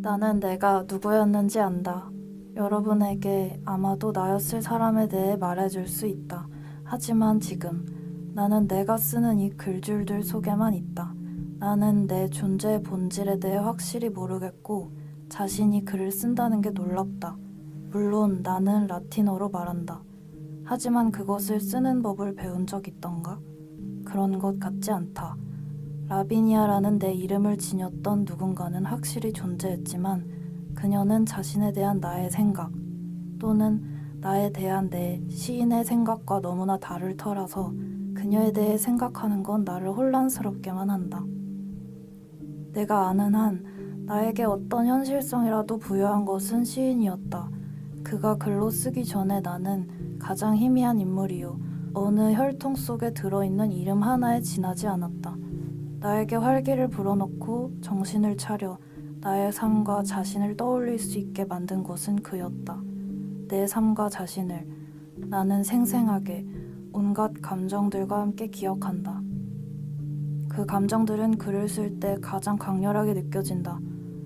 나는 내가 누구였는지 안다. 여러분에게 아마도 나였을 사람에 대해 말해줄 수 있다. 하지만 지금 나는 내가 쓰는 이 글줄들 속에만 있다. 나는 내 존재의 본질에 대해 확실히 모르겠고 자신이 글을 쓴다는 게 놀랍다. 물론 나는 라틴어로 말한다. 하지만 그것을 쓰는 법을 배운 적 있던가? 그런 것 같지 않다. 라비니아라는 내 이름을 지녔던 누군가는 확실히 존재했지만 그녀는 자신에 대한 나의 생각 또는 나에 대한 내 시인의 생각과 너무나 다를 터라서 그녀에 대해 생각하는 건 나를 혼란스럽게만 한다. 내가 아는 한 나에게 어떤 현실성이라도 부여한 것은 시인이었다. 그가 글로 쓰기 전에 나는 가장 희미한 인물이요. 어느 혈통 속에 들어있는 이름 하나에 지나지 않았다. 나에게 활기를 불어넣고 정신을 차려 나의 삶과 자신을 떠올릴 수 있게 만든 것은 그였다. 내 삶과 자신을 나는 생생하게 온갖 감정들과 함께 기억한다. 그 감정들은 글을 쓸 때 가장 강렬하게 느껴진다.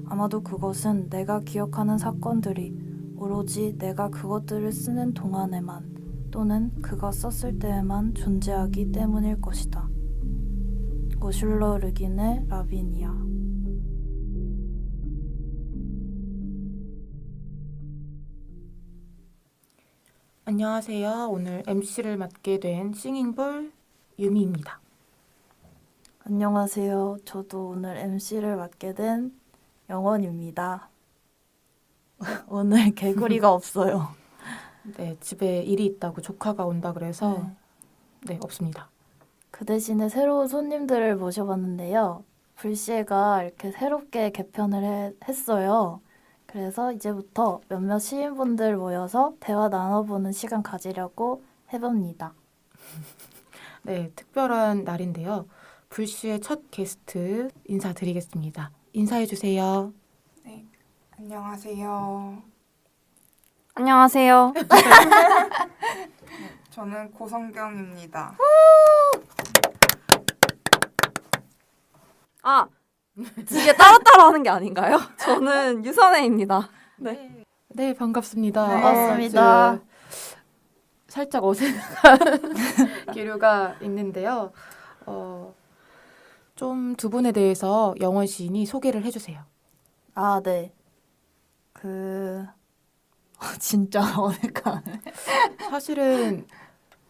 아마도 그것은 내가 기억하는 사건들이 오로지 내가 그것들을 쓰는 동안에만 또는 그가 썼을 때에만 존재하기 때문일 것이다. 오슐러 르긴의 라비니아. 안녕하세요. 오늘 MC를 맡게 된 싱잉볼 유미입니다. 안녕하세요. 저도 오늘 MC를 맡게 된 영원입니다. 오늘 개구리가 없어요. 네, 집에 일이 있다고 조카가 온다 그래서 네, 없습니다. 그 대신에 새로운 손님들을 모셔봤는데요. 불시에가 이렇게 새롭게 개편을 했어요. 그래서 이제부터 몇몇 시인분들 모여서 대화 나눠보는 시간 가지려고 해봅니다. 네, 특별한 날인데요. 불시의 첫 게스트 인사드리겠습니다. 인사해주세요. 네, 안녕하세요. 안녕하세요. 저는 고성경입니다. 아, 이게 따로따로 하는 게 아닌가요? 저는 유선혜입니다. 네. 네, 반갑습니다. 네, 반갑습니다. 살짝 어색한 기류가 있는데요. 좀 두 분에 대해서 영원 시인이 소개를 해주세요. 아, 네. 진짜 어색하네. 사실은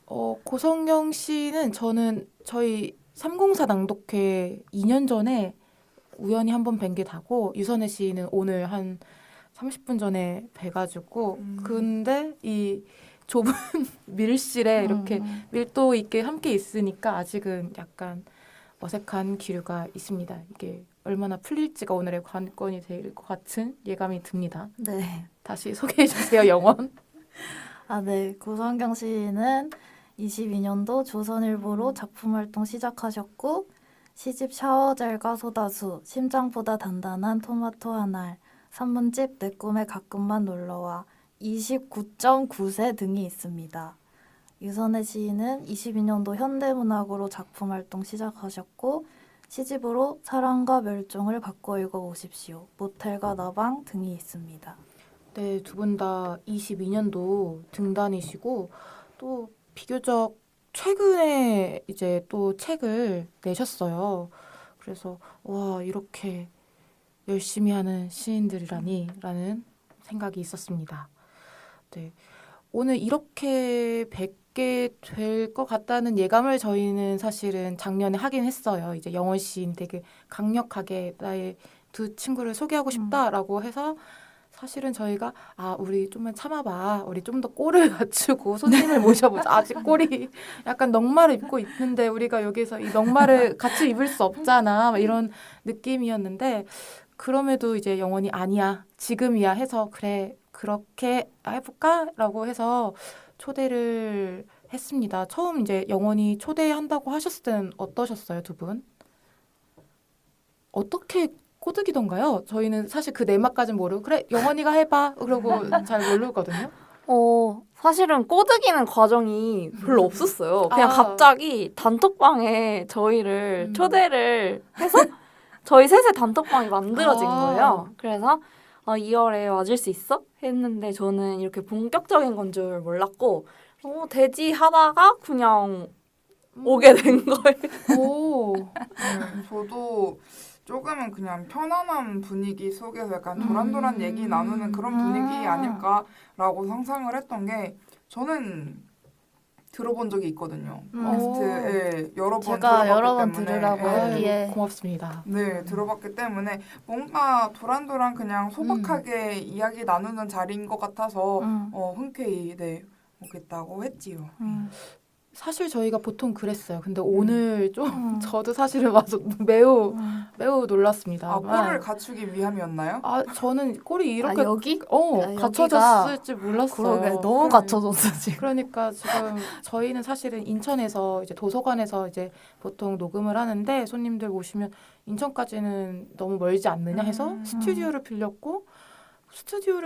고성경 씨는 저는 저희 304 낭독회 2년 전에 우연히 한번 뵌 게 다고 유선혜 씨는 오늘 한 30분 전에 뵈가지고 근데 이 좁은 밀실에 이렇게 밀도 있게 함께 있으니까 아직은 약간 어색한 기류가 있습니다. 이게 얼마나 풀릴지가 오늘의 관건이 될 것 같은 예감이 듭니다. 네. 다시 소개해 주세요, 영원. 아, 네. 고성경 씨는 22년도 조선일보로 작품 활동 시작하셨고 시집 샤워젤과 소다수, 심장보다 단단한 토마토 한 알, 산문집 내 꿈에 가끔만 놀러와 29.9세 등이 있습니다. 유선혜 시인은 22년도 현대문학으로 작품 활동 시작하셨고 시집으로 사랑과 멸종을 바꿔 읽어보십시오, 모텔과 나방 등이 있습니다. 네, 두 분 다 22년도 등단이시고 또 비교적 최근에 이제 또 책을 내셨어요. 그래서 와, 이렇게 열심히 하는 시인들이라니라는 생각이 있었습니다. 네, 오늘 이렇게 뵙게 될 것 같다는 예감을 저희는 사실은 작년에 하긴 했어요. 이제 영원 시인 되게 강력하게 나의 두 친구를 소개하고 싶다라고 해서 사실은 저희가 우리 좀만 참아봐. 우리 좀 더 꼴을 갖추고 손님을 모셔보자. 아직 꼴이 약간 넉마를 입고 있는데 우리가 여기서 이 넉마를 같이 입을 수 없잖아. 막 이런 느낌이었는데 그럼에도 이제 영원히 아니야. 지금이야 해서 그래 그렇게 해볼까라고 해서 초대를 했습니다. 처음 이제 영원히 초대한다고 하셨을 때는 어떠셨어요, 두 분? 어떻게 꼬드기던가요? 저희는 사실 그 내막까지는 모르고 그래 영원이가 해봐 그러고 잘 모르거든요. 사실은 꼬드기는 과정이 별로 없었어요. 그냥 갑자기 단톡방에 저희를 초대를 해서 저희 셋의 단톡방이 만들어진 거예요. 그래서 2월에 와줄 수 있어? 했는데 저는 이렇게 본격적인 건 줄 몰랐고 되지 하다가 그냥 오게 된 거예요. 오. 저도 조금은 그냥 편안한 분위기 속에서 약간 도란도란 얘기 나누는 그런 분위기 아닐까라고 상상을 했던 게 저는 들어본 적이 있거든요. 게스트에 여러 번 제가 들어봤기 여러 번 때문에. 들으라고 네. 하기에 고맙습니다. 네, 들어봤기 때문에 뭔가 도란도란 그냥 소박하게 이야기 나누는 자리인 것 같아서 흔쾌히 네, 오겠다고 했지요. 사실 저희가 보통 그랬어요. 근데 오늘 좀 저도 사실은 와서 매우 놀랐습니다. 아, 꼴을 갖추기 위함이었나요? 저는 꼴이 이렇게 여기? 갖춰졌을지 몰랐어요. 그러게 너무 갖춰졌어 지금. 그러니까 지금 저희는 사실은 인천에서 이제 도서관에서 이제 보통 녹음을 하는데 손님들 오시면 인천까지는 너무 멀지 않느냐 해서 스튜디오를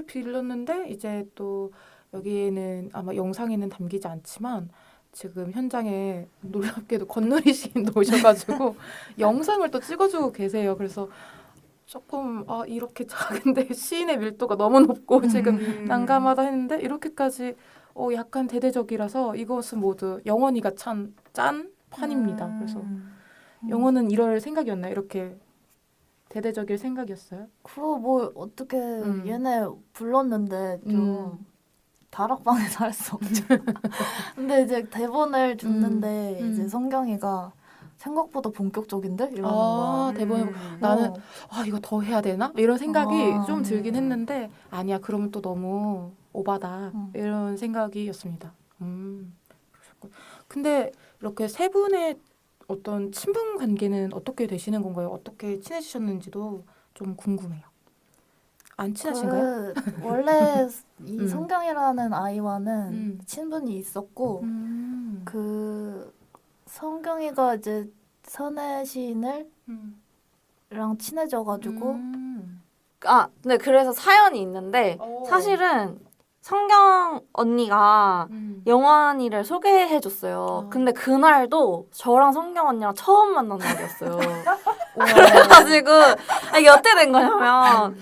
빌렸는데 이제 또 여기에는 아마 영상에는 담기지 않지만 지금 현장에 놀랍게도 건누리 시인도 오셔가지고 영상을 또 찍어주고 계세요. 그래서 조금 이렇게 작은데 시인의 밀도가 너무 높고 지금 난감하다 했는데 이렇게까지 약간 대대적이라서 이것은 모두 영원이가 짠 판입니다. 그래서 영원은 이럴 생각이었나요? 이렇게 대대적일 생각이었어요? 그거 뭐 어떻게 얘네 불렀는데 좀 다락방에서 할 수 없죠. 근데 이제 대본을 줬는데 이제 성경이가 생각보다 본격적인데 이러는 거야. 대본 나는 이거 더 해야 되나? 이런 생각이 좀 들긴 했는데 아니야 그러면 또 너무 오바다 이런 생각이었습니다. 그러셨군. 근데 이렇게 세 분의 어떤 친분 관계는 어떻게 되시는 건가요? 어떻게 친해지셨는지도 좀 궁금해요. 안 친하신가요? 원래 이 성경이라는 아이와는 친분이 있었고 음. 그 성경이가 이제 선혜 시인을 랑 친해져가지고 근데 그래서 사연이 있는데 사실은 성경 언니가 영환이를 소개해줬어요. 근데 그날도 저랑 성경 언니랑 처음 만난 날이었어요. 그래가지고 이게 어떻게 된 거냐면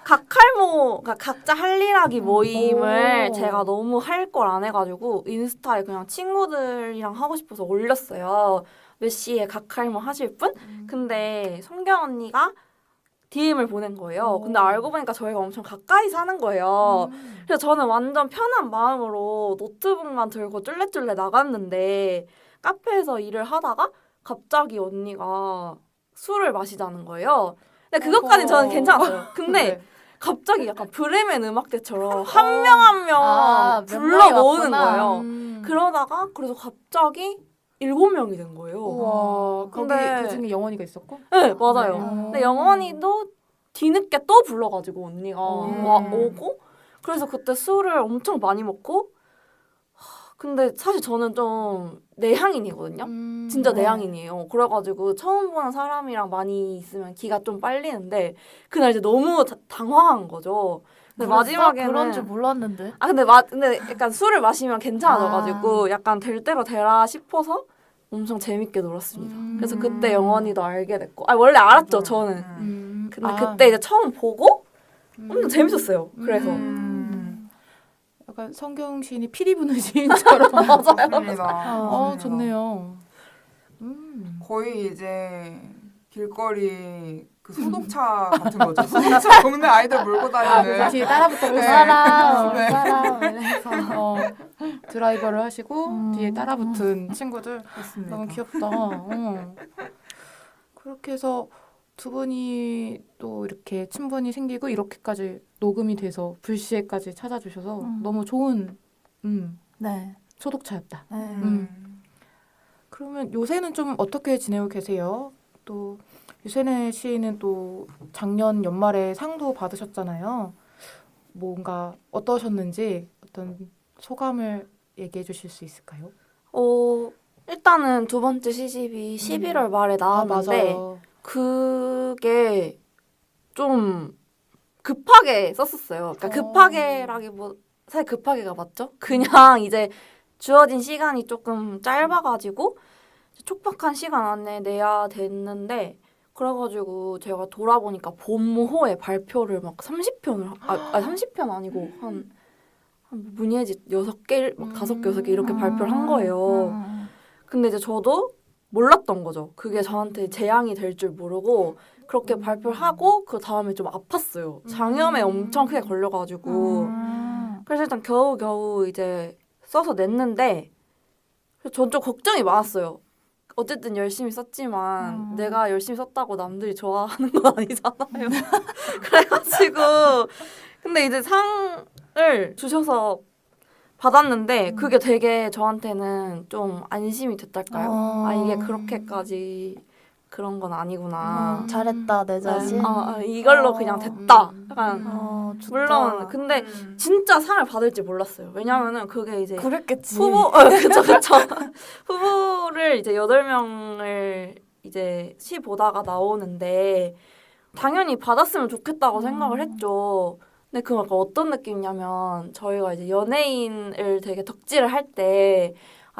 그러니까 각자 할 일하기 모임을 제가 너무 할 걸 안 해가지고 인스타에 그냥 친구들이랑 하고 싶어서 올렸어요. 몇 시에 각할모 하실 분? 근데 성경 언니가 DM을 보낸 거예요. 근데 알고 보니까 저희가 엄청 가까이 사는 거예요. 그래서 저는 완전 편한 마음으로 노트북만 들고 쫄래쫄래 나갔는데 카페에서 일을 하다가 갑자기 언니가 술을 마시자는 거예요. 근데 그것까지는 저는 괜찮았어요. 근데 갑자기 약간 브레멘 음악대처럼 한 명 한 명 불러 모으는 거예요. 그러다가 그래서 갑자기 7명이 된 거예요. 우와, 거기 근데 그중에 영원이가 있었고? 네, 맞아요. 근데 영원이도 뒤늦게 또 불러가지고 언니가 오고 그래서 그때 술을 엄청 많이 먹고 근데 사실 저는 좀 내향인이거든요. 진짜 내향인이에요. 그래가지고 처음 보는 사람이랑 많이 있으면 기가 좀 빨리는데 그날 이제 너무 당황한 거죠. 근데 마지막에는 그런 줄 몰랐는데. 근데 약간 술을 마시면 괜찮아져가지고 약간 될 대로 되라 싶어서 엄청 재밌게 놀았습니다. 그래서 그때 영원이도 알게 됐고 원래 알았죠 저는. 근데 그때 이제 처음 보고 엄청 재밌었어요. 그래서 약간 성경 시인이 피리 부는 시인처럼 맞습니다. 좋네요. 거의 이제 길거리 그 소동차 같은 거죠. 소동차 동네 아이들 몰고 다니는. 뒤에 따라붙어 올 사람 네. 이래서 드라이버를 하시고 뒤에 따라붙은 친구들 맞습니다. 너무 귀엽다. 그렇게 해서 두 분이 또 이렇게 친분이 생기고 이렇게까지 녹음이 돼서 불시에까지 찾아주셔서 너무 좋은 네. 소독차였다. 네. 그러면 요새는 좀 어떻게 지내고 계세요? 또 유세네 씨는 또 작년 연말에 상도 받으셨잖아요. 뭔가 어떠셨는지 어떤 소감을 얘기해 주실 수 있을까요? 일단은 두 번째 시집이 11월 말에 나왔는데 맞아요. 그게 좀 급하게 썼었어요. 그러니까 사실 급하게가 맞죠? 그냥 이제 주어진 시간이 조금 짧아가지고 촉박한 시간 안에 내야 됐는데 그래가지고 제가 돌아보니까 봄호의 발표를 막 30편을 30편 아니고 한 문예지 6개, 막 5개, 6개 이렇게 발표를 한 거예요. 근데 이제 저도 몰랐던 거죠. 그게 저한테 재앙이 될 줄 모르고 그렇게 발표를 하고 그 다음에 좀 아팠어요. 장염에 엄청 크게 걸려가지고 그래서 일단 겨우겨우 이제 써서 냈는데 전 좀 걱정이 많았어요. 어쨌든 열심히 썼지만 내가 열심히 썼다고 남들이 좋아하는 건 아니잖아요. 그래가지고 근데 이제 상을 주셔서 받았는데 그게 되게 저한테는 좀 안심이 됐달까요? 아 이게 그렇게까지 그런 건 아니구나. 잘했다 내 자신. 이걸로 그냥 됐다. 약간 좋다. 물론 근데 진짜 상을 받을지 몰랐어요. 왜냐면은 그게 이제 그랬겠지. 그쵸. 후보를 이제 8명을 이제 시 보다가 나오는데 당연히 받았으면 좋겠다고 생각을 했죠. 근데 그 약간 어떤 느낌이냐면 저희가 이제 연예인을 되게 덕질을 할 때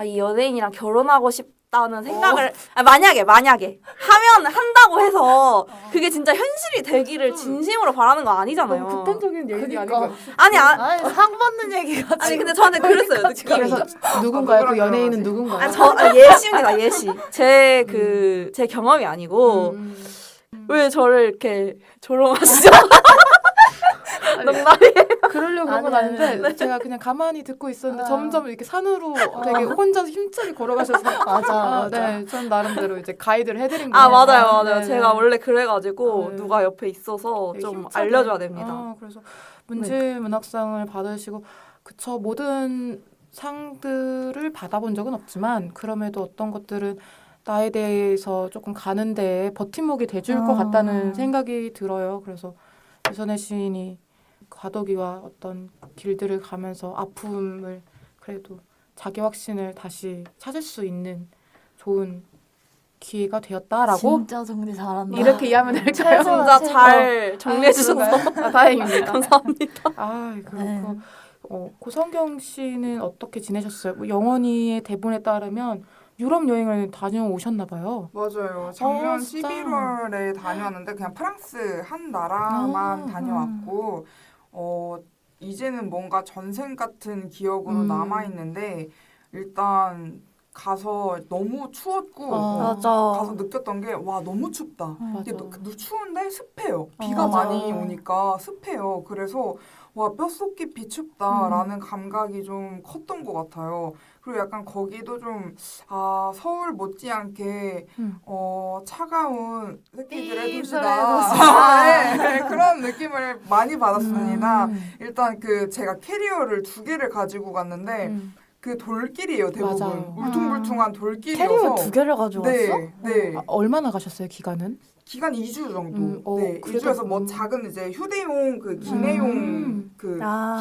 이 연예인이랑 결혼하고 싶다는 생각을 만약에 하면 한다고 해서 그게 진짜 현실이 되기를 진심으로 바라는 거 아니잖아요. 너무 극단적인 얘기 아닌 것 같아요. 아니 상 받는 얘기가 아니 근데 저한테 그랬어요. 느낌이. 그래서 누군가요? 그 연예인은 누군가요? 예시입니다. 예시. 제 경험이 아니고 왜 저를 이렇게 조롱하시죠? 농담이에요. 그러려고 그런 건 아니, 아닌데 제가 그냥 가만히 듣고 있었는데 점점 이렇게 산으로 되게 혼자서 힘차게 걸어가셔서 맞아. 네, 전 나름대로 이제 가이드를 해드린 거예요. 맞아요. 네, 네. 제가 원래 그래가지고 네. 누가 옆에 있어서 되게 좀 힘차게. 알려줘야 됩니다. 그래서 문제문학상을 받으시고 그쵸 모든 상들을 받아본 적은 없지만 그럼에도 어떤 것들은 나에 대해서 조금 가는데 버팀목이 돼줄 것 같다는 생각이 들어요. 그래서 유선혜 시인이 과도기와 어떤 길들을 가면서 아픔을 그래도 자기 확신을 다시 찾을 수 있는 좋은 기회가 되었다라고 진짜 정리 잘한다. 이렇게 이해하면 될까요? 진짜 잘 정리해 주셔서 다행입니다. 감사합니다. 그렇고 네. 고성경 씨는 어떻게 지내셨어요? 뭐 영원히의 대본에 따르면 유럽 여행을 다녀오셨나 봐요. 맞아요. 작년 진짜? 11월에 다녀왔는데 그냥 프랑스 한 나라만 아, 다녀왔고 이제는 뭔가 전생 같은 기억으로 남아있는데 일단 가서 너무 추웠고 맞아. 가서 느꼈던 게 와 너무 춥다. 이게 맞아. 추운데 습해요. 비가 맞아. 많이 오니까 습해요. 그래서 와 뼛속 깊이 춥다라는 감각이 좀 컸던 것 같아요. 그리고 약간 거기도 좀 서울 못지않게 차가운 새끼들의 도시다. 네, 그런 느낌을 많이 받았습니다. 일단 제가 캐리어를 2개를 가지고 갔는데 그 돌길이에요 대부분. 맞아요. 울퉁불퉁한 돌길이어서 캐리어 2개를 가져왔어? 네. 얼마나 가셨어요 기간은? 기간 2주 정도. 네, 그래도, 2주에서 뭐 작은 이제 휴대용 기내용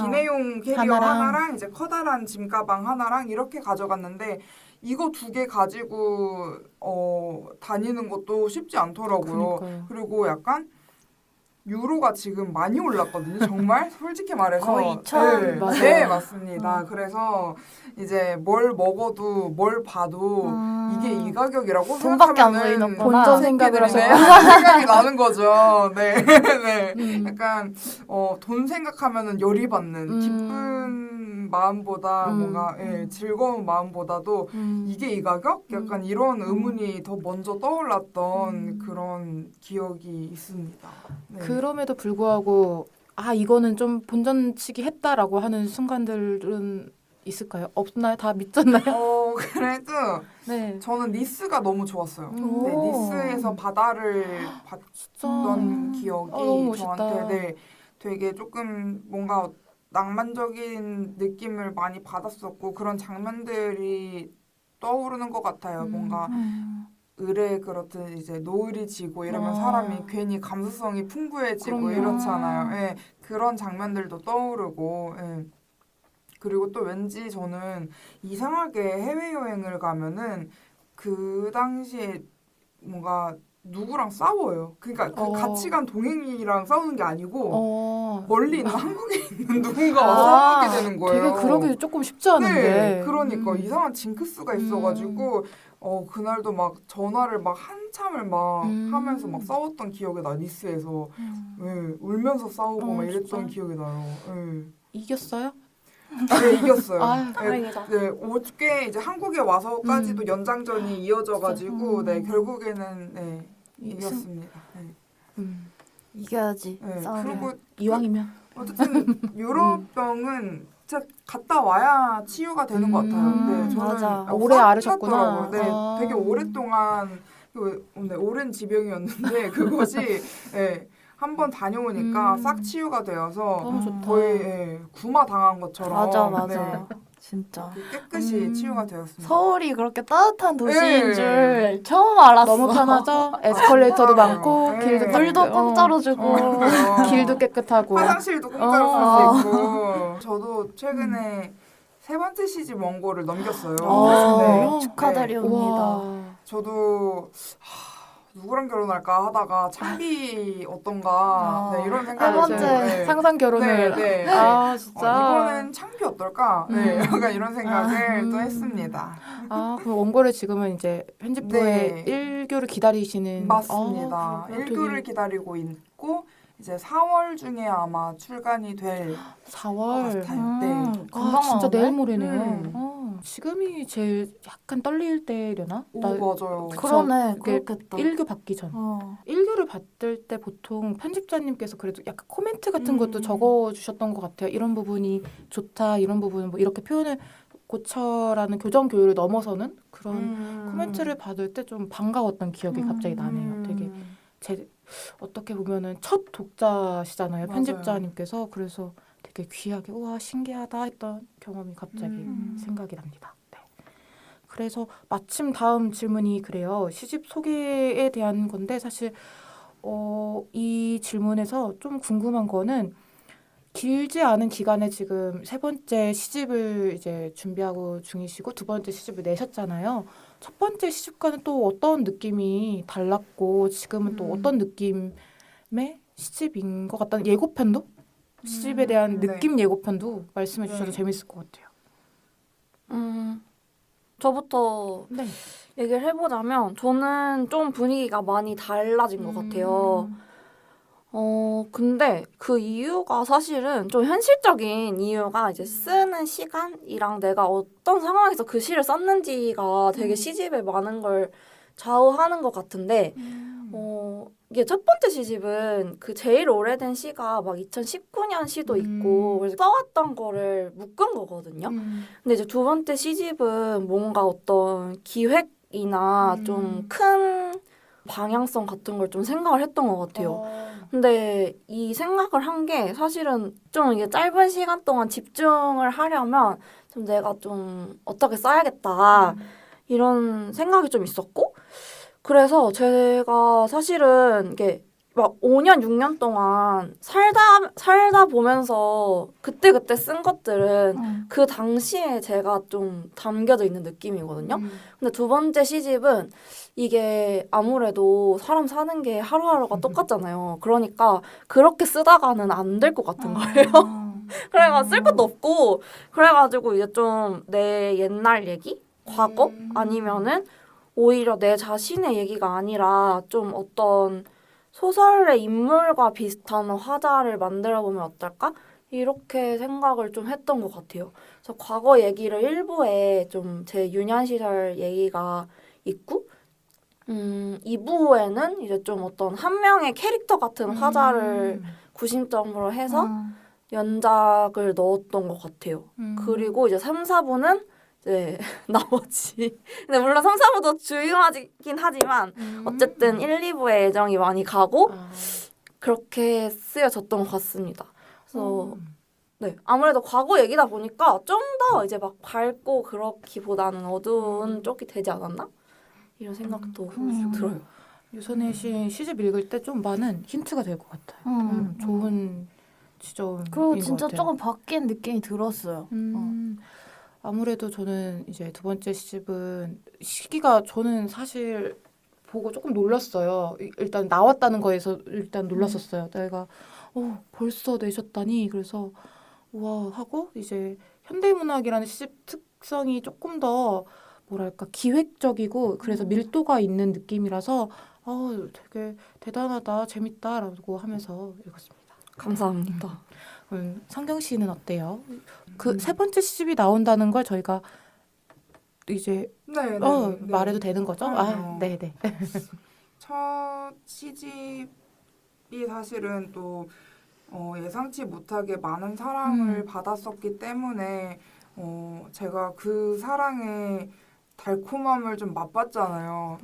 기내용 캐리어 하나랑 이제 커다란 짐 가방 하나랑 이렇게 가져갔는데 이거 2개 가지고 다니는 것도 쉽지 않더라고요. 그러니까요. 그리고 약간 유로가 지금 많이 올랐거든요. 정말 솔직히 말해서 거의 2,000 맞아요. 네, 맞습니다. 그래서 이제 뭘 먹어도 뭘 봐도 이게 이 가격이라고 돈밖에 안 생각하면은 보이는구나. 본전 생각을 하셔. 생각이 나는 거죠. 네, 네. 약간 돈 생각하면은 열이 받는 기쁜 마음보다 뭔가 즐거운 마음보다도 이게 이 가격? 약간 이런 의문이 더 먼저 떠올랐던 그런 기억이 있습니다. 네. 그럼에도 불구하고 이거는 좀 본전치기 했다라고 하는 순간들은 있을까요? 없나요? 다 믿었나요? 그래도 네. 저는 니스가 너무 좋았어요. 오. 네, 니스에서 바다를 봤던 기억이 너무 멋있다. 저한테 되게 조금 뭔가 낭만적인 느낌을 많이 받았었고 그런 장면들이 떠오르는 것 같아요. 뭔가 을에 그렇듯 이제 노을이 지고 이러면 사람이 괜히 감수성이 풍부해지고 그럼요. 이렇잖아요. 예, 그런 장면들도 떠오르고 그리고 또 왠지 저는 이상하게 해외여행을 가면은 그 당시에 뭔가 누구랑 싸워요. 그러니까 그 어. 같이 간 동행이랑 싸우는 게 아니고 어. 멀리 있는 한국에 있는 누군가와 아, 싸우게 되는 거예요. 되게 그러기 조금 쉽지 않은데. 네, 그러니까 음. 이상한 징크스가 있어가지고 그날도 막 전화를 막 한참을 막 하면서 막 싸웠던 기억이 나. 니스에서 네, 울면서 싸우고 막 이랬던 진짜? 기억이 나요. 네. 이겼어요? 네, 이겼어요. 아유, 네, 다행이다. 네, 어저께 이제 한국에 와서까지도 연장전이 이어져가지고 네, 결국에는 네, 이겼습니다. 네. 이겨야지. 네, 싸우면. 그리고 이왕이면. 어쨌든 유럽병은 진짜 갔다 와야 치유가 되는 것 같아요. 네, 저는 맞아. 오래 확 앓으셨구나. 났더라고요. 네, 아. 되게 오랫동안 네, 오랜 지병이었는데 그것이 네, 한 번 다녀오니까 싹 치유가 되어서 너무 좋다. 거의 예, 구마 당한 것처럼 맞아. 네, 진짜. 깨끗이 치유가 되었습니다. 서울이 그렇게 따뜻한 도시인 네. 줄 처음 알았어. 너무 편하죠? 에스컬레이터도 맞아요. 많고 네. 길도 물도 깨끗- 공짜로 주고. 길도 깨끗하고. 화장실도 공짜로 쓸 수 있고 저도 최근에 세 번째 시집 원고를 넘겼어요. 아, 축하드립니다. 우와. 저도 누구랑 결혼할까 하다가 창비 어떤가 네, 이런 세 생각을 번째 네. 상상 결혼을. 네. 아 진짜. 이번엔 창피 어떨까? 네, 약간 이런 생각을 또 했습니다. 아 그럼 원고를 지금은 이제 편집부에 네. 1교를 기다리시는. 맞습니다. 아, 그렇구나. 1교를 기다리고 있고 이제 4월 중에 아마 출간이 될 4월. 같아요. 네. 아 진짜 내일 모레네요. 음. 지금이 제일 약간 떨릴 때려나? 오 나 맞아요. 그러네. 그게 그렇겠다. 1교 받기 전. 1교를 받을 때 보통 편집자님께서 그래도 약간 코멘트 같은 것도 적어주셨던 것 같아요. 이런 부분이 좋다, 이런 부분은 뭐 이렇게 표현을 고쳐라는 교정 교육을 넘어서는 그런 코멘트를 받을 때 좀 반가웠던 기억이 갑자기 나네요. 되게 어떻게 보면은 첫 독자시잖아요, 맞아요. 편집자님께서. 그래서 되게 귀하게 우와 신기하다 했던 경험이 갑자기 생각이 납니다. 네. 그래서 마침 다음 질문이 그래요. 시집 소개에 대한 건데 사실 이 질문에서 좀 궁금한 거는 길지 않은 기간에 지금 세 번째 시집을 이제 준비하고 중이시고 두 번째 시집을 내셨잖아요. 첫 번째 시집과는 또 어떤 느낌이 달랐고 지금은 또 어떤 느낌의 시집인 것 같다는 예고편도 시집에 대한 네. 느낌 예고편도 말씀해 주셔도 네. 재밌을 것 같아요. 저부터 네. 얘기를 해보자면 저는 좀 분위기가 많이 달라진 것 같아요. 근데 그 이유가 사실은 좀 현실적인 이유가 이제 쓰는 시간이랑 내가 어떤 상황에서 그 시를 썼는지가 되게 시집에 많은 걸 좌우하는 것 같은데, 이게 첫 번째 시집은 그 제일 오래된 시가 막 2019년 시도 있고, 그래서 써왔던 거를 묶은 거거든요. 근데 이제 두 번째 시집은 뭔가 어떤 기획이나 좀 큰 방향성 같은 걸 좀 생각을 했던 것 같아요. 근데 이 생각을 한 게 사실은 좀 이게 짧은 시간 동안 집중을 하려면 좀 내가 좀 어떻게 써야겠다 이런 생각이 좀 있었고 그래서 제가 사실은 이게 막 5년, 6년 동안 살다 보면서 그때그때 쓴 것들은 그 당시에 제가 좀 담겨져 있는 느낌이거든요. 근데 두 번째 시집은 이게 아무래도 사람 사는 게 하루하루가 똑같잖아요. 그러니까 그렇게 쓰다가는 안 될 것 같은 거예요. 그래가지고 쓸 것도 없고 그래가지고 이제 좀 내 옛날 얘기? 과거? 아니면은 오히려 내 자신의 얘기가 아니라 좀 어떤 소설의 인물과 비슷한 화자를 만들어보면 어떨까? 이렇게 생각을 좀 했던 것 같아요. 그래서 과거 얘기를 일부에 좀 제 유년 시절 얘기가 있고 2부에는 이제 좀 어떤 한 명의 캐릭터 같은 화자를 구심점으로 해서 연작을 넣었던 것 같아요. 그리고 이제 3, 4부는 이제 나머지 근데 물론 3, 4부도 중요하긴 하지만 어쨌든 1, 2부에 애정이 많이 가고 그렇게 쓰여졌던 것 같습니다. 그래서 네 아무래도 과거 얘기다 보니까 좀 더 이제 막 밝고 그렇기보다는 어두운 쪽이 되지 않았나? 이런 생각도 들어요. 유선혜 씨 시집 읽을 때 좀 많은 힌트가 될 것 같아요. 좋은 지점인 그리고 것 진짜 같아요. 조금 바뀐 느낌이 들었어요. 아무래도 저는 이제 두 번째 시집은 시기가 저는 사실 보고 조금 놀랐어요. 일단 나왔다는 거에서 일단 놀랐었어요. 내가 벌써 내셨다니. 그래서 우와 하고 이제 현대문학이라는 시집 특성이 조금 더 뭐랄까 기획적이고 그래서 밀도가 있는 느낌이라서 되게 대단하다, 재밌다라고 하면서 읽었습니다. 감사합니다. 성경 씨는 어때요? 그 세 번째 시집이 나온다는 걸 저희가 이제 네, 말해도 되는 거죠? 네네. 첫 시집이 사실은 또 예상치 못하게 많은 사랑을 받았었기 때문에 제가 그 사랑의 달콤함을 좀 맛봤잖아요.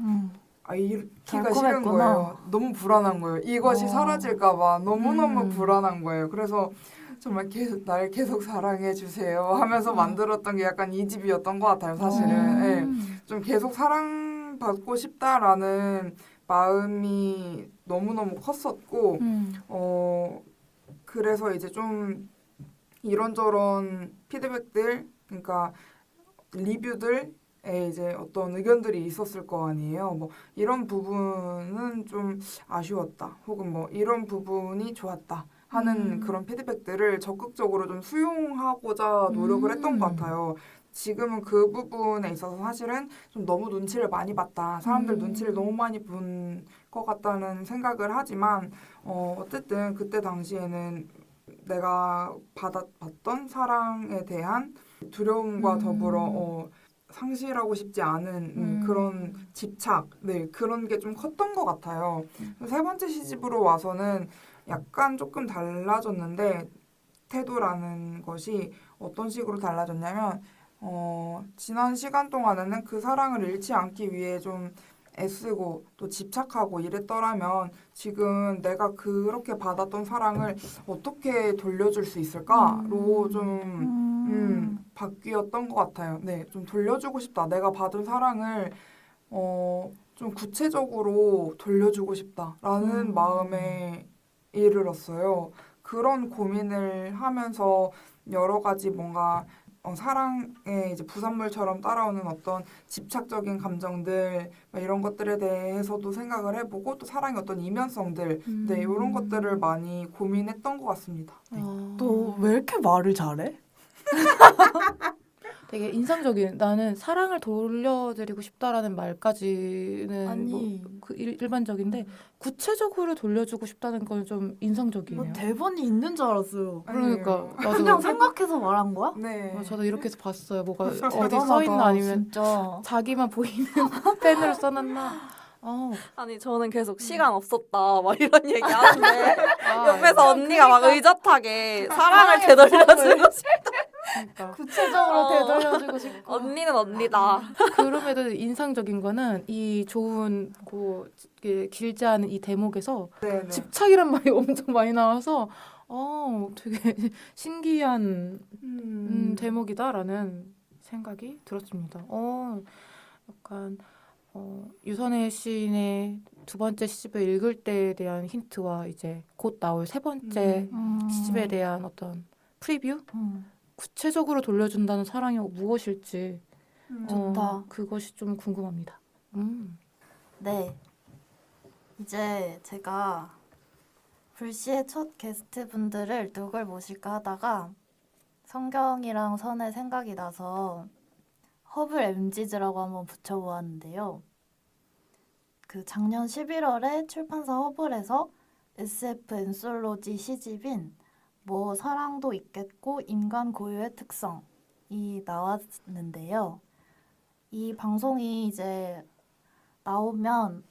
읽기가 싫은 거예요. 너무 불안한 거예요. 이것이 사라질까봐 너무너무 불안한 거예요. 그래서 정말 날 계속 사랑해 주세요 하면서 만들었던 게 약간 이 집이었던 것 같아요. 사실은 네. 좀 계속 사랑받고 싶다라는 마음이 너무너무 컸었고 그래서 이제 좀 이런저런 피드백들, 그러니까 리뷰들에 이제 어떤 의견들이 있었을 거 아니에요. 뭐 이런 부분은 좀 아쉬웠다, 혹은 뭐 이런 부분이 좋았다 하는 그런 피드백들을 적극적으로 좀 수용하고자 노력을 했던 것 같아요. 지금은 그 부분에 있어서 사실은 좀 너무 눈치를 많이 봤다. 사람들 눈치를 너무 많이 본 것 같다는 생각을 하지만 어쨌든 그때 당시에는 내가 받았던 사랑에 대한 두려움과 더불어 상실하고 싶지 않은 그런 집착, 네, 그런 게 좀 컸던 것 같아요. 세 번째 시집으로 와서는 약간 조금 달라졌는데 태도라는 것이 어떤 식으로 달라졌냐면 지난 시간 동안에는 그 사랑을 잃지 않기 위해 좀 애쓰고 또 집착하고 이랬더라면 지금 내가 그렇게 받았던 사랑을 어떻게 돌려줄 수 있을까로 좀 바뀌었던 것 같아요. 네, 좀 돌려주고 싶다. 내가 받은 사랑을 좀 구체적으로 돌려주고 싶다라는 마음에 이르렀어요. 그런 고민을 하면서 여러 가지 뭔가 사랑의 이제 부산물처럼 따라오는 어떤 집착적인 감정들 이런 것들에 대해서도 생각을 해보고 또 사랑의 어떤 이면성들 네, 이런 것들을 많이 고민했던 것 같습니다. 네. 너 왜 이렇게 말을 잘해? 되게 인상적인. 나는 사랑을 돌려드리고 싶다라는 말까지는 아니. 그 일반적인데 구체적으로 돌려주고 싶다는 건 좀 인상적이네요. 뭐 대본이 있는 줄 알았어요. 그러니까 나도 그냥 생각해서 말한 거야? 네. 저도 이렇게 해서 봤어요. 뭐가 어디 대단하다, 써 있나 아니면 진짜. 자기만 보이는 펜으로 써놨나. 아니 저는 계속 시간 없었다 막 이런 얘기 하는데 아, 옆에서 언니가 막 의젓하게 사랑을 되돌려주고 싶다. 그러니까. 구체적으로 되돌려주고 싶고. 언니는 언니다. 그럼에도 인상적인 거는 이 좋은 길지 않은 이 대목에서 네, 네. 집착이란 말이 엄청 많이 나와서 되게 신기한 대목이다라는 생각이 들었습니다. 약간 유선혜 시인의 두 번째 시집을 읽을 때에 대한 힌트와 이제 곧 나올 세 번째 시집에 대한 어떤 프리뷰? 구체적으로 돌려준다는 사랑이 무엇일지 좋다. 그것이 좀 궁금합니다. 네. 이제 제가 불시의 첫 게스트 분들을 누굴 모실까 하다가 성경이랑 선의 생각이 나서 허블 MG즈라고 한번 붙여보았는데요. 그 작년 11월에 출판사 허블에서 SF 엔솔로지 시집인 뭐 사랑도 있겠고 인간 고유의 특성이 나왔는데요. 이 방송이 이제 나오면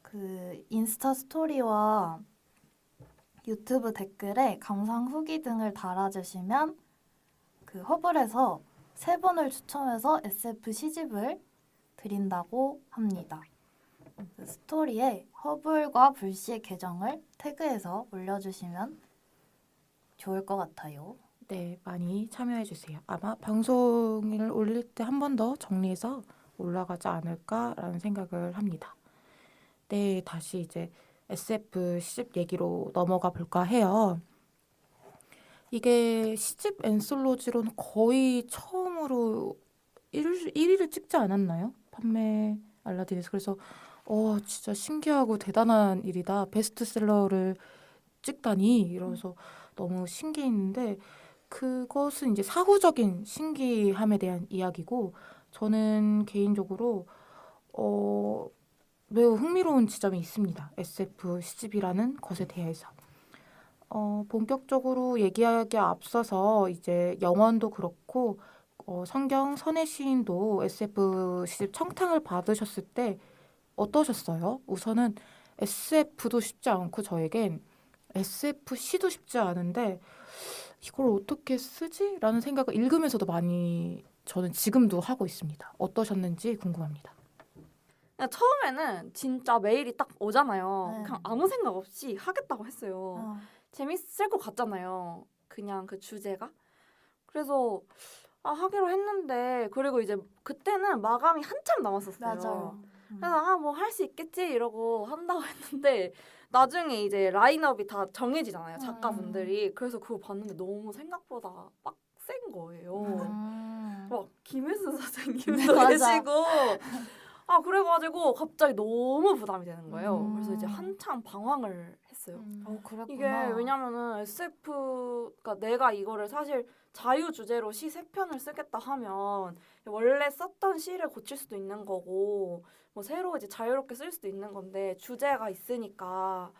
그 인스타 스토리와 유튜브 댓글에 감상 후기 등을 달아주시면 그 허블에서 3분을 추첨해서 SF 시집을 드린다고 합니다. 그 스토리에 허블과 불시의 계정을 태그해서 올려주시면 좋을 것 같아요. 네, 많이 참여해 주세요. 아마 방송을 올릴 때 한 번 더 정리해서 올라가지 않을까라는 생각을 합니다. 네, 다시 이제 SF 시집 얘기로 넘어가 볼까 해요. 이게 시집 엔솔로지로는 거의 처음으로 1위를 찍지 않았나요? 판매 알라딘에서. 그래서 진짜 신기하고 대단한 일이다. 베스트셀러를 찍다니 이러면서 너무 신기했는데 그것은 이제 사후적인 신기함에 대한 이야기고 저는 개인적으로 매우 흥미로운 지점이 있습니다. SF 시집이라는 것에 대해서. 본격적으로 얘기하기에 앞서서 이제 영원도 그렇고 성경 선의 시인도 SF 시집 청탕을 받으셨을 때 어떠셨어요? 우선은 SF도 쉽지 않고 저에겐 SFC도 쉽지 않은데 이걸 어떻게 쓰지? 라는 생각을 읽으면서도 많이 저는 지금도 하고 있습니다. 어떠셨는지 궁금합니다. 그냥 처음에는 진짜 메일이 딱 오잖아요. 네. 그냥 아무 생각 없이 하겠다고 했어요. 어. 재밌을 것 같잖아요. 그냥 그 주제가. 그래서 하기로 했는데 그리고 이제 그때는 마감이 한참 남았었어요. 맞아요. 그래서 뭐 할 수 있겠지 이러고 한다고 했는데 나중에 이제 라인업이 다 정해지잖아요. 작가분들이. 그래서 그거 봤는데 너무 생각보다 빡센 거예요. 막 김혜수 선생님도 맞아. 계시고 그래가지고 갑자기 너무 부담이 되는 거예요. 그래서 이제 한참 방황을 했어요. 그랬구나. 이게 왜냐면은 SF가 내가 이거를 사실 자유 주제로 시 3편을 쓰겠다 하면 원래 썼던 시를 고칠 수도 있는 거고 뭐 새로 이제 자유롭게 쓸 수도 있는 건데 주제가 있으니까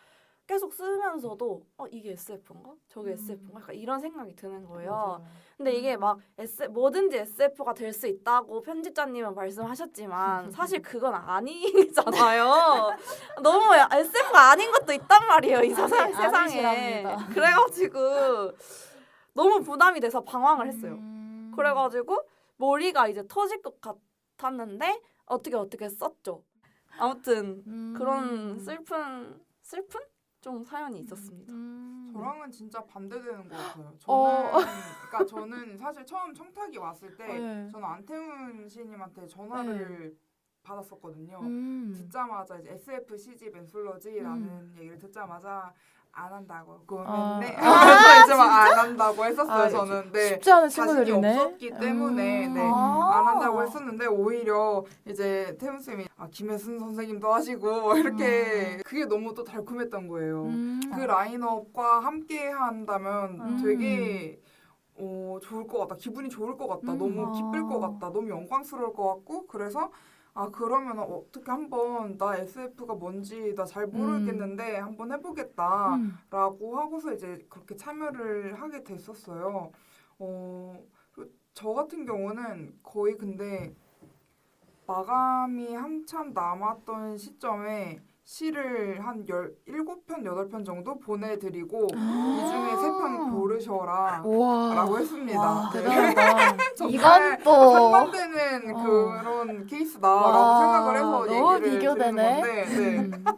계속 쓰면서도 이게 SF인가? 저게 SF인가? 약간 이런 생각이 드는 거예요. 맞아요. 근데 이게 막 뭐든지 SF가 될 수 있다고 편집자님은 말씀하셨지만 사실 그건 아니잖아요. 너무 SF가 아닌 것도 있단 말이에요. 이 세상에. 아니시랍니다. 그래가지고 너무 부담이 돼서 방황을 했어요. 그래가지고 머리가 이제 터질 것 같았는데 어떻게 썼죠. 아무튼 그런 슬픈 좀 사연이 있었습니다. 저랑은 진짜 반대되는 것 같아요. 어. 그러니까 저는 사실 처음 청탁이 왔을 때 네. 저는 안태훈 시인님한테 전화를 받았었거든요. 듣자마자 이제 SF 시집 앤솔러지라는 얘기를 듣자마자 안 한다고 고민네 하면서 이제 막 안 한다고 했었어요. 저는 쉽지 않은 자신이 친구들이네. 없었기 때문에 안 한다고 했었는데 오히려 이제 태훈 쌤이 김혜순 선생님도 하시고 이렇게 그게 너무 또 달콤했던 거예요. 그 라인업과 함께 한다면 되게 좋을 것 같다. 기분이 좋을 것 같다. 너무 기쁠 것 같다. 너무 영광스러울 것 같고 그래서 그러면 어떻게 한번 나 SF가 뭔지 나 잘 모르겠는데 한번 해보겠다 라고 하고서 이제 그렇게 참여를 하게 됐었어요. 저 같은 경우는 거의 근데 마감이 한참 남았던 시점에 시를 한 17편, 8편 정도 보내드리고 이 중에 3편 고르셔라 우와. 라고 했습니다. 와, 네. 대단하다. 정말 이건 또 상반되는 그런 케이스다라고 와, 생각을 해서 너무 얘기를 비교되네. 드리는 건데